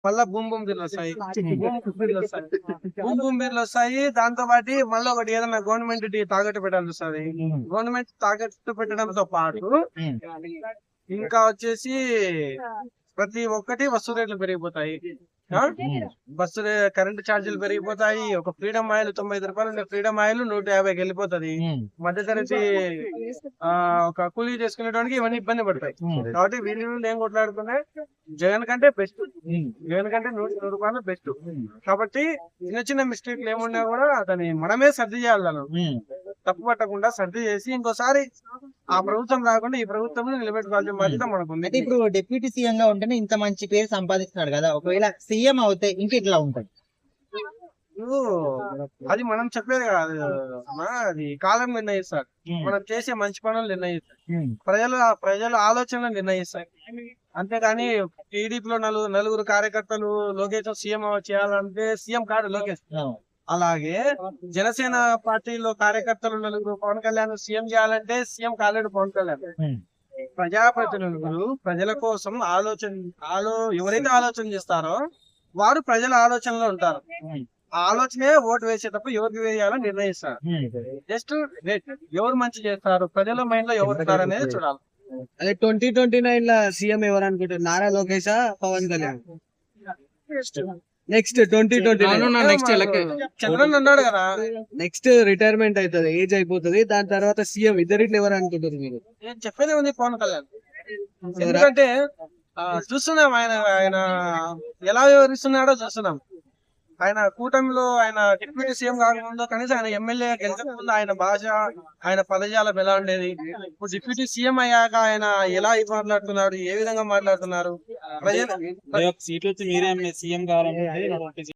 మళ్ళా boom boom బిర్లు వస్తాయి, boom boom బిర్లు వస్తాయి. దాంతో పాటు మళ్ళీ ఒకటి ఏదైనా గవర్నమెంట్ తాకట్టు పెట్టాల్సి వస్తుంది. గవర్నమెంట్ తాకట్టు పెట్టడంతో పాటు ఇంకా వచ్చేసి ప్రతి ఒక్కటి వస్తు రేట్లు పెరిగిపోతాయి. బస్సు కరెంట్ ఛార్జీలు పెరిగిపోతాయి. ఒక ఫ్రీడమ్ ఆయిల్ 95 రూపాయలు ఉండే ఫ్రీడమ్ ఆయిల్ 150కి వెళ్ళిపోతుంది. మధ్యతరగతి ఒక కూలీ చేసుకునేటానికి ఇవన్నీ ఇబ్బంది పడతాయి. కాబట్టి వీరి నుండి ఏం కొట్లాడుతున్నాయి, జగన్ కంటే బెస్ట్, జగన్ కంటే 100 రూపాయలు బెస్ట్. కాబట్టి చిన్న చిన్న మిస్టేక్లు ఏమున్నా కూడా దాన్ని మనమే సర్ది చేయాలి. తప్పు పట్టకుండా సర్ది చేసి ఇంకోసారి ఆ ప్రభుత్వం రాకుండా ఈ ప్రభుత్వం నిలబెట్టుకోవాల్సిన బాధ్యత మనకు ఉంది. ఇప్పుడు డిప్యూటీ సీఎం గా ఉంటేనే ఇంత మంచి పేరు సంపాదిస్తున్నాడు కదా, ఒకవేళ సీఎం అవుతే ఇంక ఇట్లా ఉంటుంది. అది మనం చెప్పేది కాదు, అది కాలం నిర్ణయిస్తారు. మనం చేసే మంచి పనులు నిర్ణయిస్తాయి, ప్రజల ఆలోచనలు నిర్ణయిస్తాయి. అంతేగాని టీడీపీలో నలుగురు కార్యకర్తలు లోకేష్ సీఎం చేయాలంటే సీఎం కాదు లోకేష్. అలాగే జనసేన పార్టీలో కార్యకర్తలు నలుగురు పవన్ కళ్యాణ్ సీఎం చేయాలంటే సీఎం కాలేడు పవన్ కళ్యాణ్. ప్రజాప్రతినిధులు ప్రజల కోసం ఎవరైతే ఆలోచన చేస్తారో వారు ప్రజల ఆలోచనలో ఉంటారు. ఆ ఆలోచనే ఓటు వేసేటప్పుడు ఎవరికి వేయాలో నిర్ణయిస్తారు. జస్ట్ ఎవరు మంచి చేస్తారు, ప్రజల మైండ్ లో ఎవరు ఉంటారు అనేది చూడాలి. అదే 2029 లో సీఎం ఎవరు అనుకుంటారు, నారా లోకేష్ పవన్ కళ్యాణ్? నెక్స్ట్ 2029 చంద్రన్ అన్నాడు కదా, నెక్స్ట్ రిటైర్మెంట్ అవుతుంది, ఏజ్ అయిపోతుంది, దాని తర్వాత సీఎం ఇద్దరిట్లో ఎవరు అనుకుంటారు మీరు? నేను చెప్పేది ఉంది పవన్ కళ్యాణ్. ఎందుకంటే చూస్తున్నాం ఆయన ఎలా వివరిస్తున్నాడో చూస్తున్నాం. ఆయన కూటమిలో ఆయన డిప్యూటీ సీఎం కాకముందు కనీసం ఆయన ఎమ్మెల్యే గెలిచకముందు ఆయన భాష, ఆయన పదజాలం ఎలా ఉండేది, ఇప్పుడు డిప్యూటీ సీఎం అయ్యాక ఆయన ఎలా మాట్లాడుతున్నారు, ఏ విధంగా మాట్లాడుతున్నారు. సీట్లు వచ్చి మీరే సీఎం కావాలంటే